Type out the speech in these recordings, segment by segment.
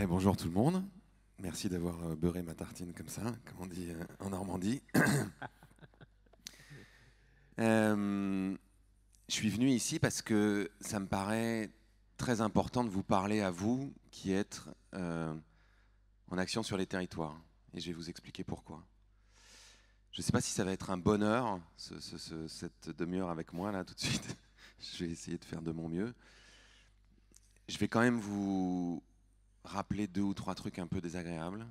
Bonjour tout le monde. Merci d'avoir beurré ma tartine comme ça, comme on dit en Normandie. Je suis venu ici parce que ça me paraît très important de vous parler à vous qui êtes en action sur les territoires. Et je vais vous expliquer pourquoi. Je ne sais pas si ça va être un bonheur, cette demi-heure avec moi là tout de suite. Je vais essayer de faire de mon mieux. Je vais quand même vous rappeler 2 ou 3 trucs un peu désagréables.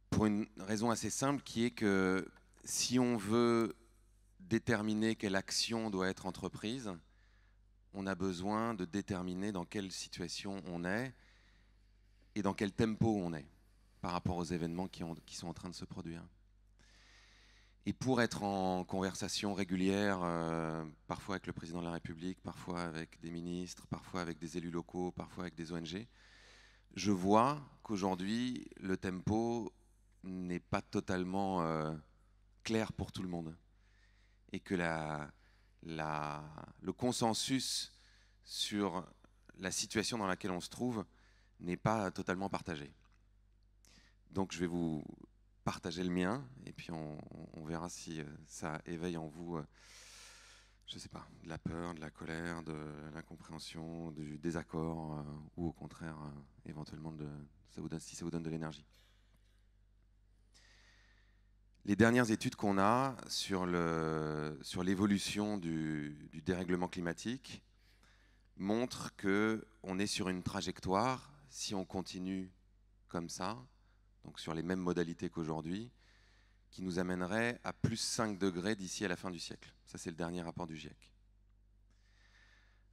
Pour une raison assez simple qui est que si on veut déterminer quelle action doit être entreprise, on a besoin de déterminer dans quelle situation on est et dans quel tempo on est par rapport aux événements qui sont en train de se produire. Et pour être en conversation régulière, parfois avec le président de la République, parfois avec des ministres, parfois avec des élus locaux, parfois avec des ONG, je vois qu'aujourd'hui, le tempo n'est pas totalement clair pour tout le monde. Et que le consensus sur la situation dans laquelle on se trouve n'est pas totalement partagé. Donc je vais vous partager le mien, et puis on verra si ça éveille en vous, je ne sais pas, de la peur, de la colère, de l'incompréhension, du désaccord, ou au contraire, éventuellement, si ça vous donne de l'énergie. Les dernières études qu'on a sur l'évolution du dérèglement climatique montrent qu'on est sur une trajectoire, si on continue comme ça, donc sur les mêmes modalités qu'aujourd'hui, qui nous amènerait à plus 5 degrés d'ici à la fin du siècle. Ça, c'est le dernier rapport du GIEC.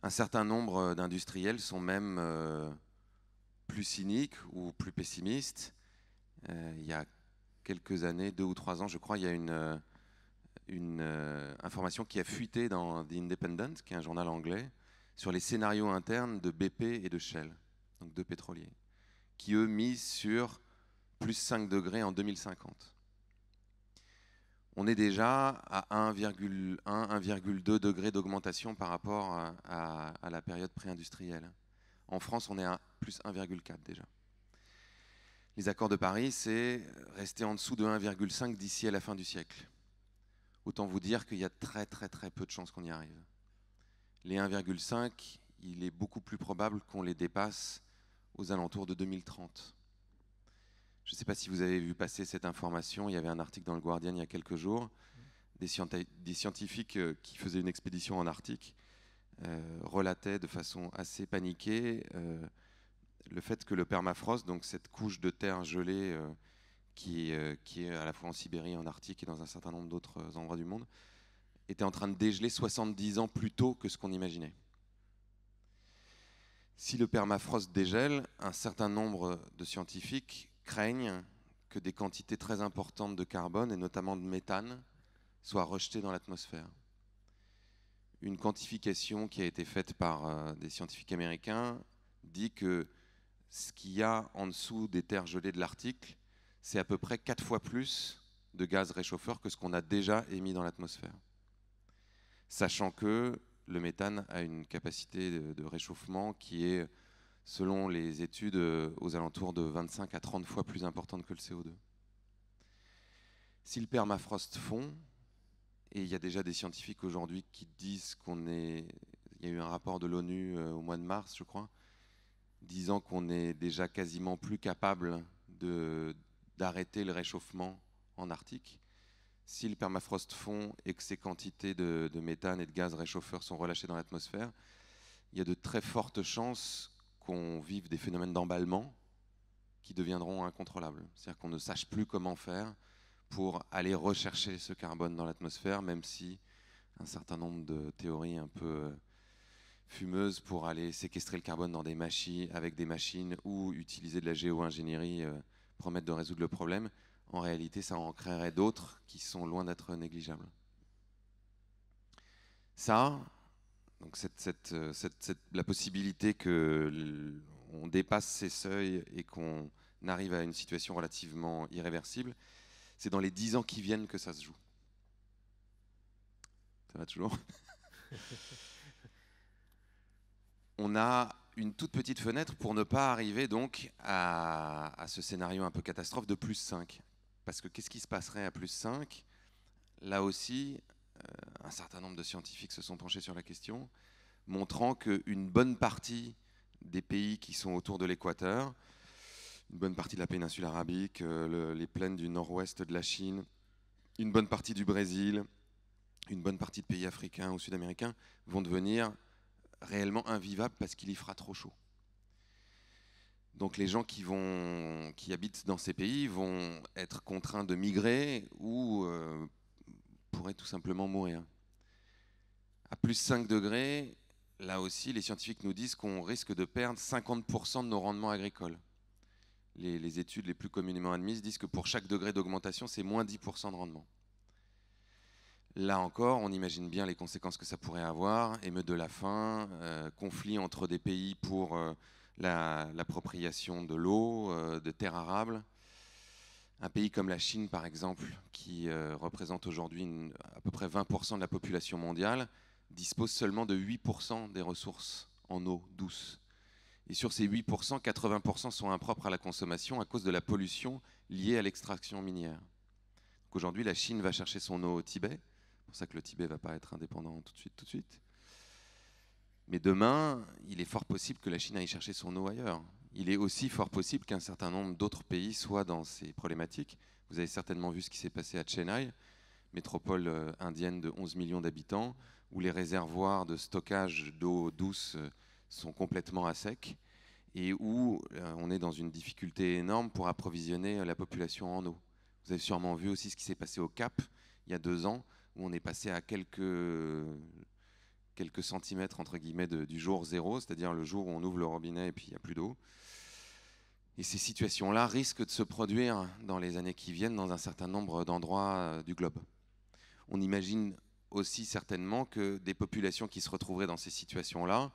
Un certain nombre d'industriels sont même plus cyniques ou plus pessimistes. Il y a quelques années, 2 ou 3 ans, je crois, il y a une information qui a fuité dans The Independent, qui est un journal anglais, sur les scénarios internes de BP et de Shell, donc 2 pétroliers, qui eux misent sur plus 5 degrés en 2050. On est déjà à 1,2 degrés d'augmentation par rapport à la période pré-industrielle. En France, on est à plus 1,4 déjà. Les accords de Paris, c'est rester en dessous de 1,5 d'ici à la fin du siècle. Autant vous dire qu'il y a très peu de chances qu'on y arrive. Les 1,5, il est beaucoup plus probable qu'on les dépasse aux alentours de 2030. Je ne sais pas si vous avez vu passer cette information, il y avait un article dans le Guardian il y a quelques jours, des scientifiques qui faisaient une expédition en Arctique relataient de façon assez paniquée le fait que le permafrost, donc cette couche de terre gelée qui est à la fois en Sibérie, en Arctique et dans un certain nombre d'autres endroits du monde, était en train de dégeler 70 ans plus tôt que ce qu'on imaginait. Si le permafrost dégèle, un certain nombre de scientifiques craignent que des quantités très importantes de carbone, et notamment de méthane, soient rejetées dans l'atmosphère. Une quantification qui a été faite par des scientifiques américains dit que ce qu'il y a en dessous des terres gelées de l'Arctique, c'est à peu près 4 fois plus de gaz réchauffeurs que ce qu'on a déjà émis dans l'atmosphère. Sachant que le méthane a une capacité de réchauffement qui est, selon les études, aux alentours de 25 à 30 fois plus importante que le CO2. Si le permafrost fond, et il y a déjà des scientifiques aujourd'hui qui disent il y a eu un rapport de l'ONU au mois de mars, je crois, disant qu'on est déjà quasiment plus capable d'arrêter le réchauffement en Arctique. Si le permafrost fond et que ces quantités de méthane et de gaz réchauffeurs sont relâchées dans l'atmosphère, il y a de très fortes chances qu'on vive des phénomènes d'emballement qui deviendront incontrôlables. C'est-à-dire qu'on ne sache plus comment faire pour aller rechercher ce carbone dans l'atmosphère, même si un certain nombre de théories un peu fumeuses pour aller séquestrer le carbone dans avec des machines ou utiliser de la géo-ingénierie promettent de résoudre le problème. En réalité, ça en créerait d'autres qui sont loin d'être négligeables. Ça, donc la possibilité qu'on dépasse ces seuils et qu'on arrive à une situation relativement irréversible, C'est dans les 10 ans qui viennent que ça se joue. Ça va toujours? On a une toute petite fenêtre pour ne pas arriver donc à ce scénario un peu catastrophe de plus 5. Parce que qu'est-ce qui se passerait à plus 5? Là aussi, un certain nombre de scientifiques se sont penchés sur la question, montrant qu'une bonne partie des pays qui sont autour de l'équateur, une bonne partie de la péninsule arabique, les plaines du nord-ouest de la Chine, une bonne partie du Brésil, une bonne partie de pays africains ou sud-américains vont devenir réellement invivables parce qu'il y fera trop chaud. Donc les gens qui habitent dans ces pays vont être contraints de migrer ou pourraient tout simplement mourir. À plus 5 degrés, là aussi, les scientifiques nous disent qu'on risque de perdre 50% de nos rendements agricoles. Les études les plus communément admises disent que pour chaque degré d'augmentation, c'est moins 10% de rendement. Là encore, on imagine bien les conséquences que ça pourrait avoir, émeutes de la faim, conflits entre des pays pour l'appropriation de l'eau, de terres arables. Un pays comme la Chine, par exemple, qui représente aujourd'hui à peu près 20% de la population mondiale, dispose seulement de 8% des ressources en eau douce. Et sur ces 8%, 80% sont impropres à la consommation à cause de la pollution liée à l'extraction minière. Aujourd'hui, la Chine va chercher son eau au Tibet. C'est pour ça que le Tibet ne va pas être indépendant tout de suite. Mais demain, il est fort possible que la Chine aille chercher son eau ailleurs. Il est aussi fort possible qu'un certain nombre d'autres pays soient dans ces problématiques. Vous avez certainement vu ce qui s'est passé à Chennai, métropole indienne de 11 millions d'habitants, où les réservoirs de stockage d'eau douce sont complètement à sec et où on est dans une difficulté énorme pour approvisionner la population en eau. Vous avez sûrement vu aussi ce qui s'est passé au Cap il y a 2 ans, où on est passé à quelques centimètres entre guillemets du jour zéro, c'est-à-dire le jour où on ouvre le robinet et puis il n'y a plus d'eau. Et ces situations-là risquent de se produire dans les années qui viennent dans un certain nombre d'endroits du globe. On imagine aussi certainement que des populations qui se retrouveraient dans ces situations-là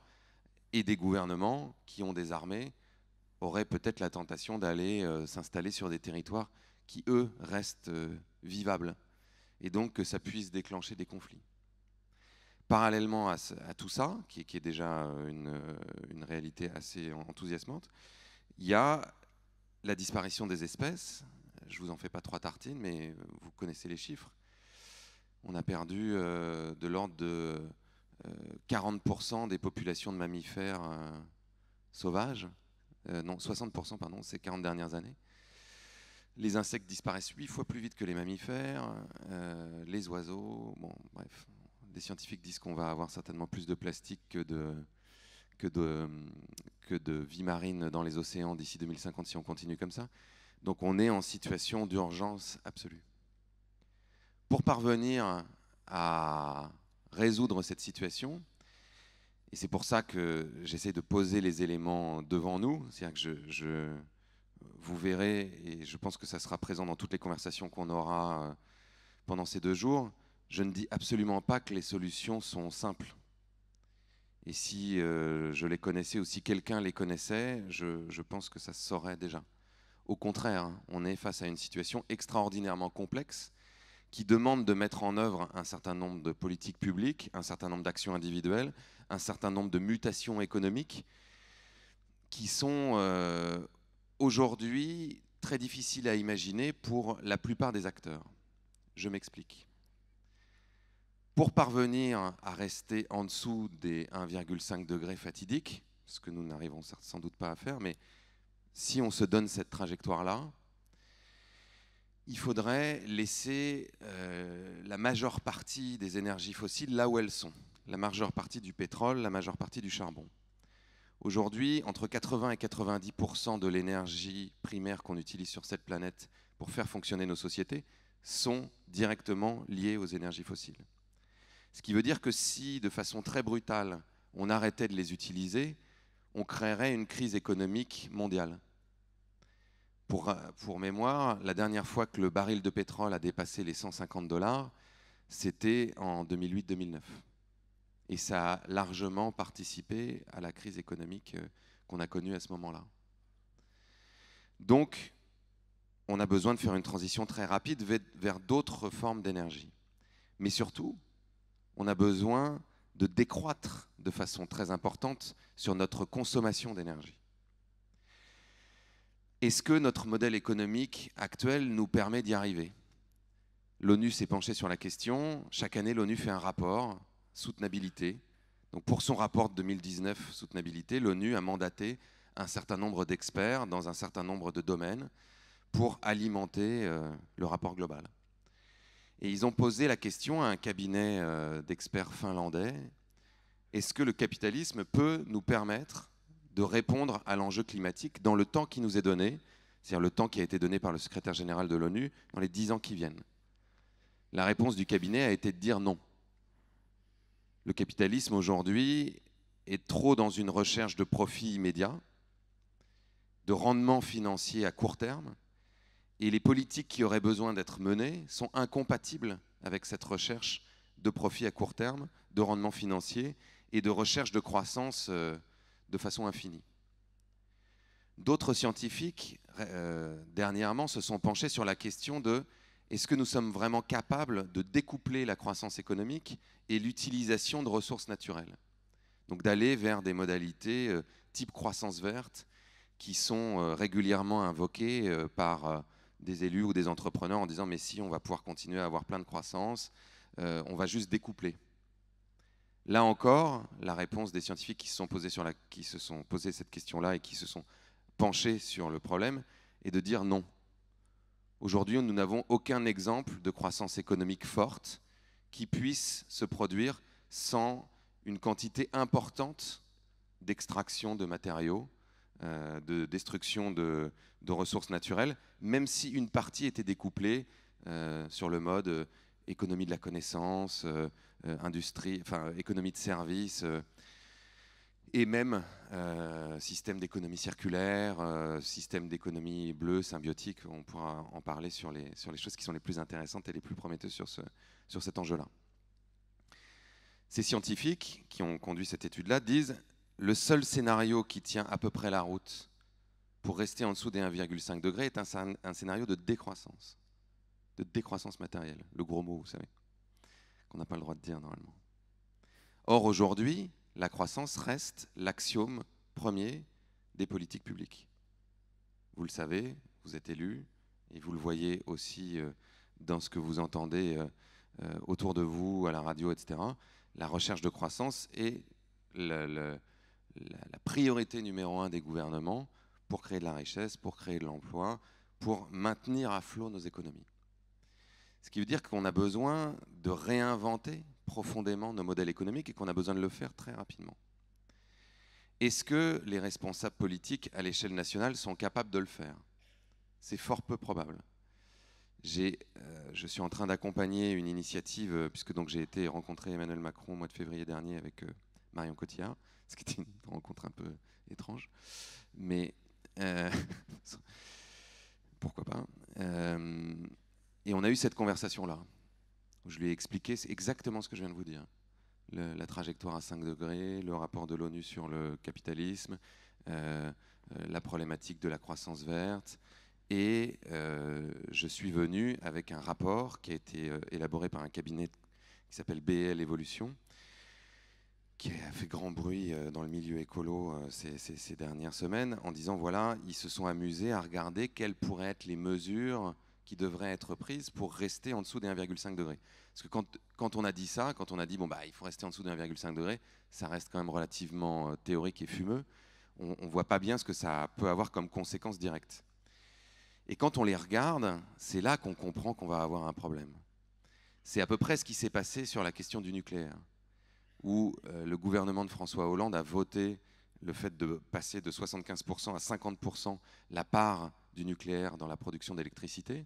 et des gouvernements qui ont des armées auraient peut-être la tentation d'aller s'installer sur des territoires qui, eux, restent vivables. Et donc que ça puisse déclencher des conflits. Parallèlement à tout ça, qui est déjà une réalité assez enthousiasmante, il y a la disparition des espèces. Je ne vous en fais pas 3 tartines, mais vous connaissez les chiffres. On a perdu de l'ordre de 40% des populations de mammifères sauvages. Non, 60%, pardon, ces 40 dernières années. Les insectes disparaissent 8 fois plus vite que les mammifères, les oiseaux, bon, bref. Des scientifiques disent qu'on va avoir certainement plus de plastique que de vie marine dans les océans d'ici 2050 si on continue comme ça. Donc on est en situation d'urgence absolue. Pour parvenir à résoudre cette situation, et c'est pour ça que j'essaie de poser les éléments devant nous, c'est-à-dire que vous verrez, et je pense que ça sera présent dans toutes les conversations qu'on aura pendant ces 2 jours, je ne dis absolument pas que les solutions sont simples. Et si je les connaissais ou si quelqu'un les connaissait, je pense que ça se saurait déjà. Au contraire, hein, on est face à une situation extraordinairement complexe qui demande de mettre en œuvre un certain nombre de politiques publiques, un certain nombre d'actions individuelles, un certain nombre de mutations économiques qui sont aujourd'hui très difficiles à imaginer pour la plupart des acteurs. Je m'explique. Pour parvenir à rester en dessous des 1,5 degrés fatidiques, ce que nous n'arrivons sans doute pas à faire, mais si on se donne cette trajectoire-là, il faudrait laisser la majeure partie des énergies fossiles là où elles sont, la majeure partie du pétrole, la majeure partie du charbon. Aujourd'hui, entre 80 et 90% de l'énergie primaire qu'on utilise sur cette planète pour faire fonctionner nos sociétés sont directement liées aux énergies fossiles. Ce qui veut dire que si, de façon très brutale, on arrêtait de les utiliser, on créerait une crise économique mondiale. Pour mémoire, la dernière fois que le baril de pétrole a dépassé les 150 $, c'était en 2008-2009. Et ça a largement participé à la crise économique qu'on a connue à ce moment-là. Donc, on a besoin de faire une transition très rapide vers d'autres formes d'énergie. Mais surtout, on a besoin de décroître de façon très importante sur notre consommation d'énergie. Est-ce que notre modèle économique actuel nous permet d'y arriver? L'ONU s'est penchée sur la question. Chaque année, l'ONU fait un rapport, soutenabilité. Donc pour son rapport de 2019, soutenabilité, l'ONU a mandaté un certain nombre d'experts dans un certain nombre de domaines pour alimenter le rapport global. Et ils ont posé la question à un cabinet d'experts finlandais. Est-ce que le capitalisme peut nous permettre de répondre à l'enjeu climatique dans le temps qui nous est donné, c'est-à-dire le temps qui a été donné par le secrétaire général de l'ONU dans les 10 ans qui viennent? La réponse du cabinet a été de dire non. Le capitalisme aujourd'hui est trop dans une recherche de profit immédiat, de rendement financier à court terme, et les politiques qui auraient besoin d'être menées sont incompatibles avec cette recherche de profit à court terme, de rendement financier et de recherche de croissance de façon infinie. D'autres scientifiques, dernièrement, se sont penchés sur la question de est-ce que nous sommes vraiment capables de découpler la croissance économique et l'utilisation de ressources naturelles? Donc d'aller vers des modalités type croissance verte qui sont régulièrement invoquées par des élus ou des entrepreneurs en disant mais si, on va pouvoir continuer à avoir plein de croissance, on va juste découpler. Là encore, la réponse des scientifiques qui se sont posés cette question-là et qui se sont penchés sur le problème est de dire non. Aujourd'hui, nous n'avons aucun exemple de croissance économique forte qui puisse se produire sans une quantité importante d'extraction de matériaux, de destruction de ressources naturelles, même si une partie était découplée sur le mode économie de la connaissance, économie de services, et même système d'économie circulaire, système d'économie bleue, symbiotique. On pourra en parler sur les choses qui sont les plus intéressantes et les plus prometteuses sur cet enjeu-là. Ces scientifiques qui ont conduit cette étude-là disent le seul scénario qui tient à peu près la route pour rester en dessous des 1,5 degrés est un scénario de décroissance matérielle, le gros mot, vous savez, qu'on n'a pas le droit de dire normalement. Or, aujourd'hui, la croissance reste l'axiome premier des politiques publiques. Vous le savez, vous êtes élus, et vous le voyez aussi dans ce que vous entendez autour de vous, à la radio, etc. La recherche de croissance est la priorité numéro 1 des gouvernements pour créer de la richesse, pour créer de l'emploi, pour maintenir à flot nos économies. Ce qui veut dire qu'on a besoin de réinventer profondément nos modèles économiques et qu'on a besoin de le faire très rapidement. Est-ce que les responsables politiques à l'échelle nationale sont capables de le faire? C'est fort peu probable. Je suis en train d'accompagner une initiative, puisque donc j'ai été rencontrer Emmanuel Macron au mois de février dernier avec Marion Cotillard, ce qui était une rencontre un peu étrange, mais pourquoi pas. Et on a eu cette conversation-là, où je lui ai expliqué exactement ce que je viens de vous dire. La trajectoire à 5 degrés, le rapport de l'ONU sur le capitalisme, la problématique de la croissance verte. Et je suis venu avec un rapport qui a été élaboré par un cabinet qui s'appelle BL Evolution, qui a fait grand bruit dans le milieu écolo ces dernières semaines, en disant voilà, ils se sont amusés à regarder quelles pourraient être les mesures qui devraient être prises pour rester en dessous des 1,5 degrés. Parce que quand on a dit ça, quand on a dit bon, il faut rester en dessous des 1,5 degrés, ça reste quand même relativement théorique et fumeux. On ne voit pas bien ce que ça peut avoir comme conséquence directe. Et quand on les regarde, c'est là qu'on comprend qu'on va avoir un problème. C'est à peu près ce qui s'est passé sur la question du nucléaire, où le gouvernement de François Hollande a voté le fait de passer de 75% à 50% la part du nucléaire dans la production d'électricité.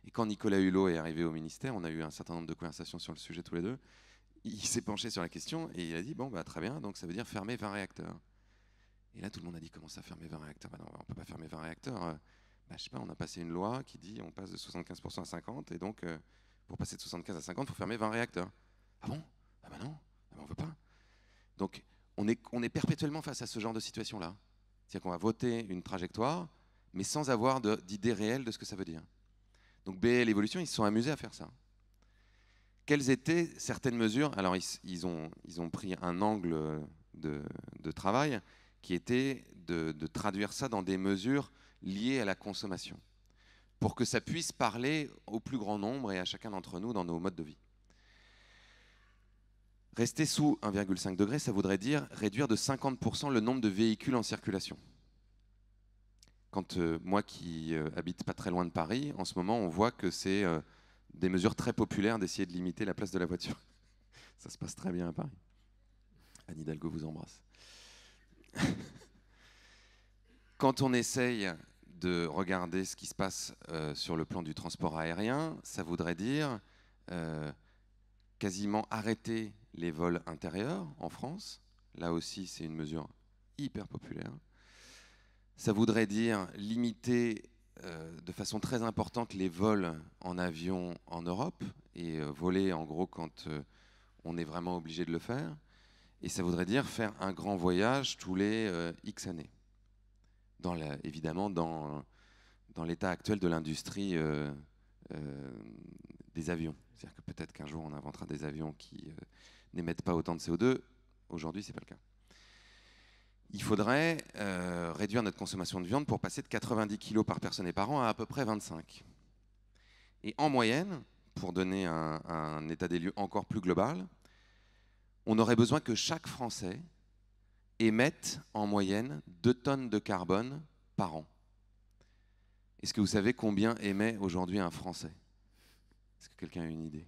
Et quand Nicolas Hulot est arrivé au ministère, on a eu un certain nombre de conversations sur le sujet tous les deux, il s'est penché sur la question et il a dit bon, très bien, donc ça veut dire fermer 20 réacteurs. Et là, tout le monde a dit comment ça, fermer 20 réacteurs? Non, on ne peut pas fermer 20 réacteurs. Je ne sais pas, on a passé une loi qui dit on passe de 75% à 50%, et donc pour passer de 75 à 50, il faut fermer 20 réacteurs. Ah bon? Non, on ne veut pas. Donc on est perpétuellement face à ce genre de situation-là. C'est-à-dire qu'on va voter une trajectoire, mais sans avoir d'idée réelle de ce que ça veut dire. Donc BL Evolution, ils se sont amusés à faire ça. Quelles étaient certaines mesures? Alors ils ont pris un angle de travail qui était de traduire ça dans des mesures liées à la consommation, pour que ça puisse parler au plus grand nombre et à chacun d'entre nous dans nos modes de vie. Rester sous 1,5 degré, ça voudrait dire réduire de 50% le nombre de véhicules en circulation. Quand moi qui habite pas très loin de Paris, en ce moment, on voit que c'est des mesures très populaires d'essayer de limiter la place de la voiture. Ça se passe très bien à Paris. Anne Hidalgo vous embrasse. Quand on essaye de regarder ce qui se passe sur le plan du transport aérien, ça voudrait dire quasiment arrêter les vols intérieurs en France. Là aussi, c'est une mesure hyper populaire. Ça voudrait dire limiter de façon très importante les vols en avion en Europe et voler en gros quand on est vraiment obligé de le faire. Et ça voudrait dire faire un grand voyage tous les X années. Évidemment, dans l'état actuel de l'industrie des avions. C'est-à-dire que peut-être qu'un jour, on inventera des avions qui n'émettent pas autant de CO2. Aujourd'hui, ce n'est pas le cas. Il faudrait réduire notre consommation de viande pour passer de 90 kg par personne et par an à peu près 25. Et en moyenne, pour donner un état des lieux encore plus global, on aurait besoin que chaque Français émette en moyenne 2 tonnes de carbone par an. Est-ce que vous savez combien émet aujourd'hui un Français? Est-ce que quelqu'un a une idée?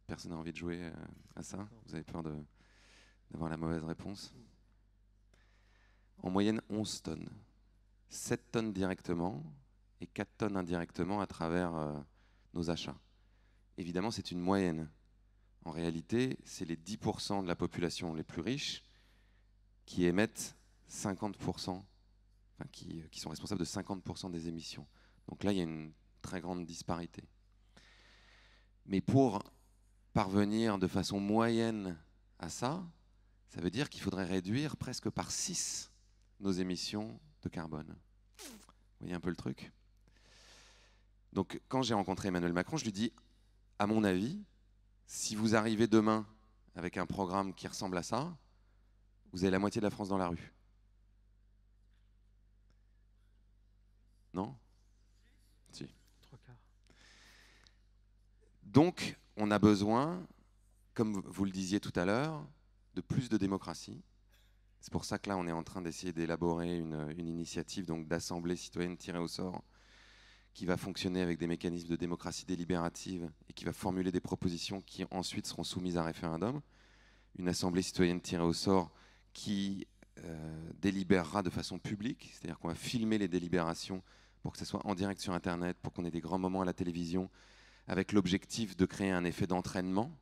Personne n'a envie de jouer à ça? Vous avez peur d'avoir la mauvaise réponse? En moyenne, 11 tonnes. 7 tonnes directement et 4 tonnes indirectement à travers nos achats. Évidemment, c'est une moyenne. En réalité, c'est les 10% de la population les plus riches qui émettent 50%, enfin, qui sont responsables de 50% des émissions. Donc là, il y a une très grande disparité. Mais pour parvenir de façon moyenne à ça, ça veut dire qu'il faudrait réduire presque par 6 nos émissions de carbone. Vous voyez un peu le truc? Donc quand j'ai rencontré Emmanuel Macron, je lui dis, à mon avis, si vous arrivez demain avec un programme qui ressemble à ça, vous avez la moitié de la France dans la rue. Non? Si. 3/4. Donc, on a besoin, comme vous le disiez tout à l'heure, de plus de démocratie. C'est pour ça que là, on est en train d'essayer d'élaborer une initiative d'assemblée citoyenne tirée au sort qui va fonctionner avec des mécanismes de démocratie délibérative et qui va formuler des propositions qui ensuite seront soumises à référendum. Une assemblée citoyenne tirée au sort qui délibérera de façon publique, c'est-à-dire qu'on va filmer les délibérations pour que ce soit en direct sur Internet, pour qu'on ait des grands moments à la télévision, avec l'objectif de créer un effet d'entraînement,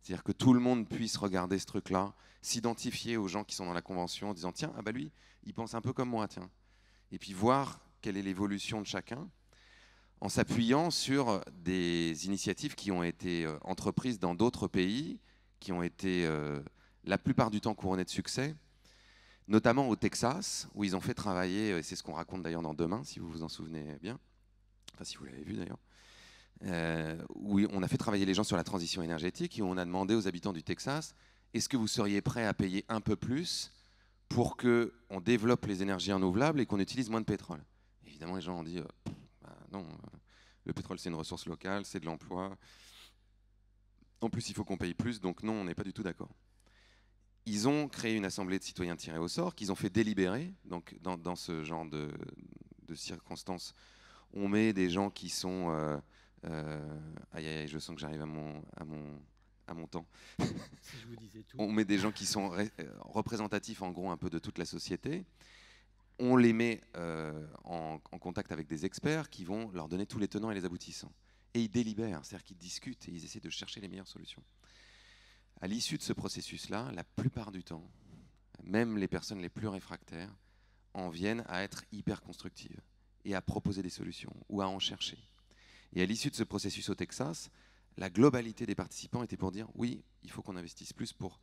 c'est-à-dire que tout le monde puisse regarder ce truc-là, s'identifier aux gens qui sont dans la convention en disant « Tiens, ah bah lui, il pense un peu comme moi, tiens ». Et puis voir quelle est l'évolution de chacun, en s'appuyant sur des initiatives qui ont été entreprises dans d'autres pays, qui ont été la plupart du temps couronnées de succès, notamment au Texas, où ils ont fait travailler, et c'est ce qu'on raconte d'ailleurs dans Demain, si vous vous en souvenez bien, enfin si vous l'avez vu d'ailleurs, où on a fait travailler les gens sur la transition énergétique et où on a demandé aux habitants du Texas, est-ce que vous seriez prêts à payer un peu plus pour qu'on développe les énergies renouvelables et qu'on utilise moins de pétrole? Évidemment, les gens ont dit, non, le pétrole c'est une ressource locale, c'est de l'emploi. En plus, il faut qu'on paye plus, donc non, on n'est pas du tout d'accord. Ils ont créé une assemblée de citoyens tirés au sort, qu'ils ont fait délibérer. Donc, dans ce genre de circonstances, on met des gens qui sont... aïe, aïe, je sens que j'arrive à mon temps. Si je vous disais tout. On met des gens qui sont représentatifs, en gros, un peu de toute la société. On les met en contact avec des experts qui vont leur donner tous les tenants et les aboutissants. Et ils délibèrent, c'est-à-dire qu'ils discutent et ils essaient de chercher les meilleures solutions. À l'issue de ce processus-là, la plupart du temps, même les personnes les plus réfractaires en viennent à être hyper constructives et à proposer des solutions ou à en chercher. Et à l'issue de ce processus au Texas, la globalité des participants était pour dire oui, il faut qu'on investisse plus pour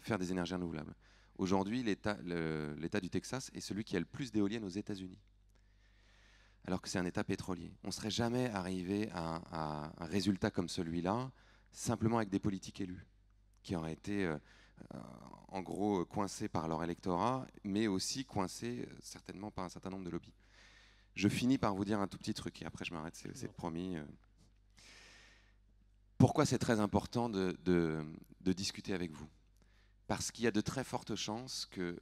faire des énergies renouvelables. Aujourd'hui, l'État du Texas est celui qui a le plus d'éoliennes aux États-Unis, alors que c'est un État pétrolier. On ne serait jamais arrivé à un résultat comme celui-là, simplement avec des politiques élus, qui auraient été en gros coincés par leur électorat, mais aussi coincés certainement par un certain nombre de lobbies. Je finis par vous dire un tout petit truc, et après je m'arrête, c'est promis. Pourquoi c'est très important de discuter avec vous? Parce qu'il y a de très fortes chances que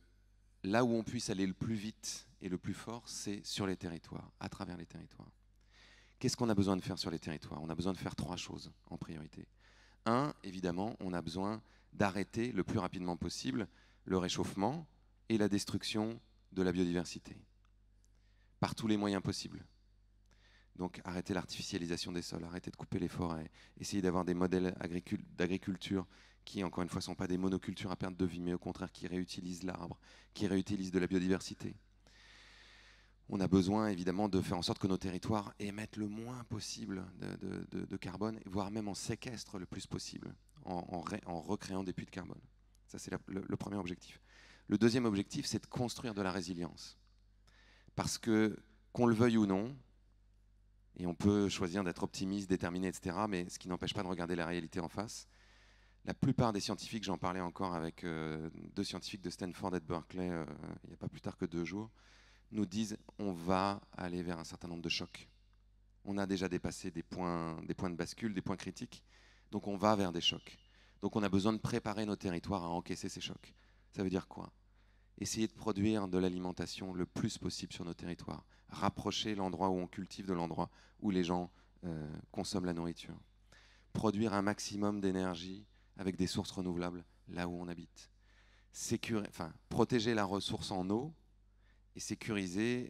là où on puisse aller le plus vite et le plus fort, c'est sur les territoires, à travers les territoires. Qu'est-ce qu'on a besoin de faire sur les territoires? On a besoin de faire 3 choses en priorité. 1, évidemment, on a besoin d'arrêter le plus rapidement possible le réchauffement et la destruction de la biodiversité, par tous les moyens possibles. Donc arrêter l'artificialisation des sols, arrêter de couper les forêts, essayer d'avoir des modèles d'agriculture qui, encore une fois, ne sont pas des monocultures à perte de vie, mais au contraire qui réutilisent l'arbre, qui réutilisent de la biodiversité. On a besoin évidemment de faire en sorte que nos territoires émettent le moins possible de carbone, voire même en séquestrent le plus possible, en recréant des puits de carbone. Ça, c'est le premier objectif. Le deuxième objectif, c'est de construire de la résilience. Parce que, qu'on le veuille ou non, et on peut choisir d'être optimiste, déterminé, etc., mais ce qui n'empêche pas de regarder la réalité en face, la plupart des scientifiques, j'en parlais encore avec 2 scientifiques de Stanford et de Berkeley il n'y a pas plus tard que 2 jours, nous disent on va aller vers un certain nombre de chocs. On a déjà dépassé des points de bascule, des points critiques, donc on va vers des chocs. Donc on a besoin de préparer nos territoires à encaisser ces chocs. Ça veut dire quoi? Essayer de produire de l'alimentation le plus possible sur nos territoires. Rapprocher l'endroit où on cultive de l'endroit où les gens consomment la nourriture. Produire un maximum d'énergie avec des sources renouvelables là où on habite. Protéger la ressource en eau et sécuriser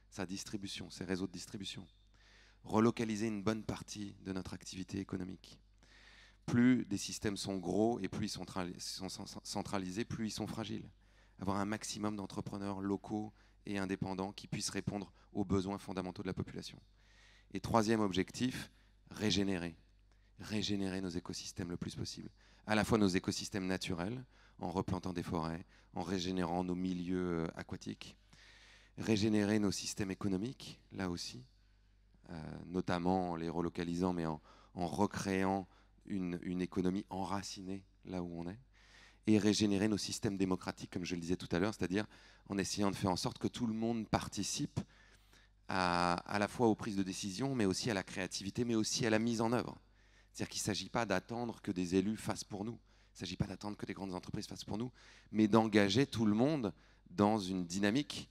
sa distribution, ses réseaux de distribution. Relocaliser une bonne partie de notre activité économique. Plus des systèmes sont gros et plus ils sont centralisés, plus ils sont fragiles. Avoir un maximum d'entrepreneurs locaux et indépendants qui puissent répondre aux besoins fondamentaux de la population. Et troisième objectif, régénérer nos écosystèmes le plus possible. À la fois nos écosystèmes naturels, en replantant des forêts, en régénérant nos milieux aquatiques, régénérer nos systèmes économiques, là aussi, notamment en les relocalisant, mais en recréant une économie enracinée là où on est, et régénérer nos systèmes démocratiques, comme je le disais tout à l'heure, c'est-à-dire en essayant de faire en sorte que tout le monde participe à la fois aux prises de décision, mais aussi à la créativité, mais aussi à la mise en œuvre. C'est-à-dire qu'il ne s'agit pas d'attendre que des élus fassent pour nous, il ne s'agit pas d'attendre que des grandes entreprises fassent pour nous, mais d'engager tout le monde dans une dynamique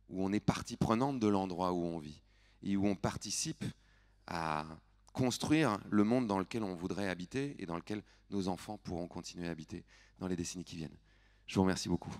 où on est partie prenante de l'endroit où on vit et où on participe à construire le monde dans lequel on voudrait habiter et dans lequel nos enfants pourront continuer à habiter dans les décennies qui viennent. Je vous remercie beaucoup.